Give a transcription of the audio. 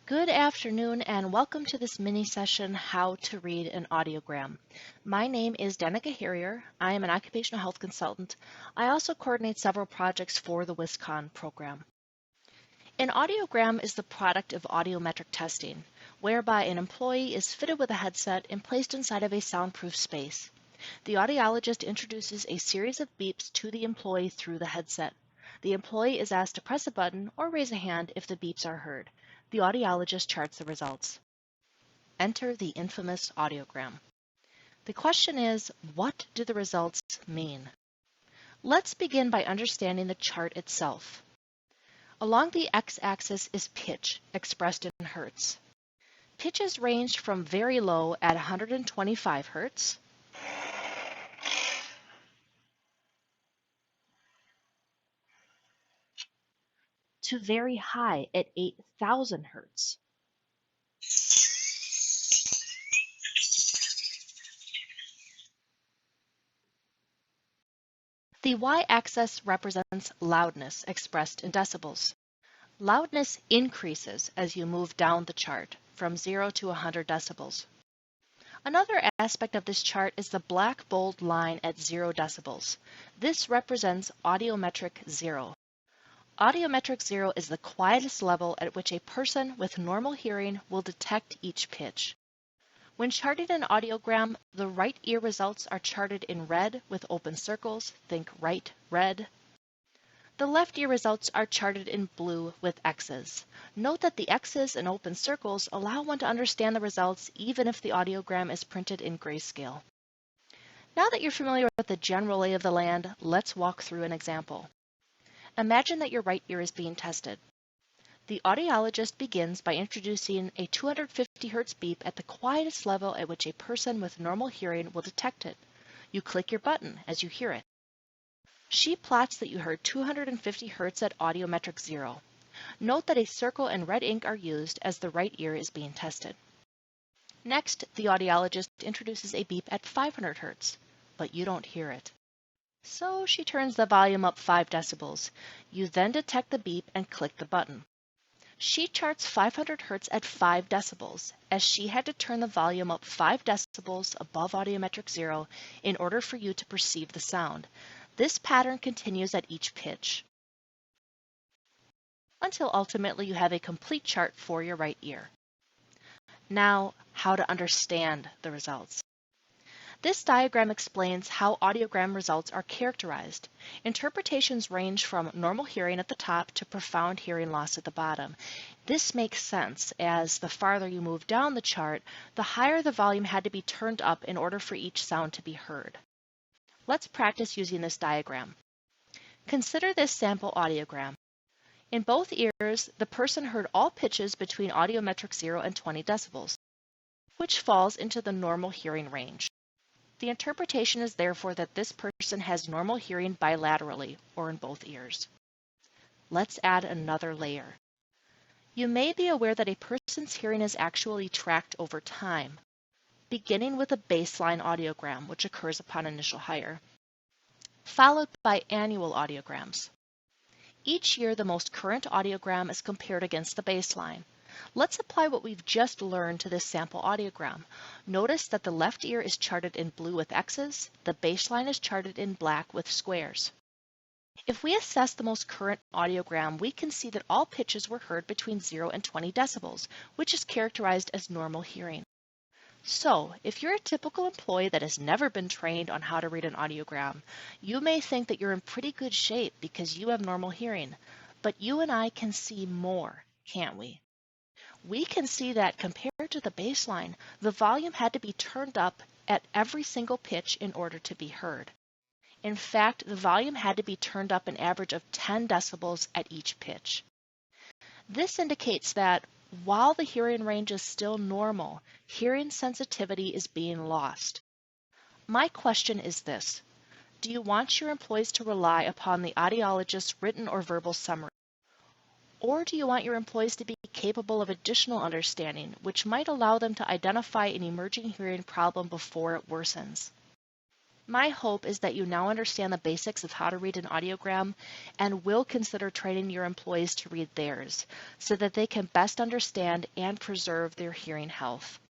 Good afternoon and welcome to this mini session, How to Read an Audiogram. My name is Danica Harrier. I am an occupational health consultant. I also coordinate several projects for the WisCon program. An audiogram is the product of audiometric testing, whereby an employee is fitted with a headset and placed inside of a soundproof space. The audiologist introduces a series of beeps to the employee through the headset. The employee is asked to press a button or raise a hand if the beeps are heard. The audiologist charts the results. Enter the infamous audiogram. The question is, what do the results mean? Let's begin by understanding the chart itself. Along the x-axis is pitch, expressed in hertz. Pitches ranged from very low at 125 hertz to very high at 8,000 hertz. The y-axis represents loudness expressed in decibels. Loudness increases as you move down the chart from 0 to 100 decibels. Another aspect of this chart is the black bold line at 0 decibels. This represents audiometric 0. Audiometric 0 is the quietest level at which a person with normal hearing will detect each pitch. When charting an audiogram, the right ear results are charted in red with open circles, think right red. The left ear results are charted in blue with X's. Note that the X's and open circles allow one to understand the results even if the audiogram is printed in grayscale. Now that you're familiar with the general lay of the land, let's walk through an example. Imagine that your right ear is being tested. The audiologist begins by introducing a 250 Hz beep at the quietest level at which a person with normal hearing will detect it. You click your button as you hear it. She plots that you heard 250 Hz at audiometric 0. Note that a circle and red ink are used as the right ear is being tested. Next, the audiologist introduces a beep at 500 Hz, but you don't hear it. So she turns the volume up 5 decibels. You then detect the beep and click the button. She charts 500 Hz at 5 decibels, as she had to turn the volume up 5 decibels above audiometric 0 in order for you to perceive the sound. This pattern continues at each pitch, until ultimately you have a complete chart for your right ear. Now, how to understand the results. This diagram explains how audiogram results are characterized. Interpretations range from normal hearing at the top to profound hearing loss at the bottom. This makes sense, as the farther you move down the chart, the higher the volume had to be turned up in order for each sound to be heard. Let's practice using this diagram. Consider this sample audiogram. In both ears, the person heard all pitches between audiometric 0 and 20 decibels, which falls into the normal hearing range. The interpretation is therefore that this person has normal hearing bilaterally, or in both ears. Let's add another layer. You may be aware that a person's hearing is actually tracked over time, beginning with a baseline audiogram, which occurs upon initial hire, followed by annual audiograms. Each year, the most current audiogram is compared against the baseline. Let's apply what we've just learned to this sample audiogram. Notice that the left ear is charted in blue with X's, the baseline is charted in black with squares. If we assess the most current audiogram, we can see that all pitches were heard between 0 and 20 decibels, which is characterized as normal hearing. So, if you're a typical employee that has never been trained on how to read an audiogram, you may think that you're in pretty good shape because you have normal hearing. But you and I can see more, can't we? We can see that compared to the baseline, the volume had to be turned up at every single pitch in order to be heard. In fact, the volume had to be turned up an average of 10 decibels at each pitch. This indicates that while the hearing range is still normal, hearing sensitivity is being lost. My question is this: do you want your employees to rely upon the audiologist's written or verbal summary? Or do you want your employees to be capable of additional understanding, which might allow them to identify an emerging hearing problem before it worsens? My hope is that you now understand the basics of how to read an audiogram and will consider training your employees to read theirs so that they can best understand and preserve their hearing health.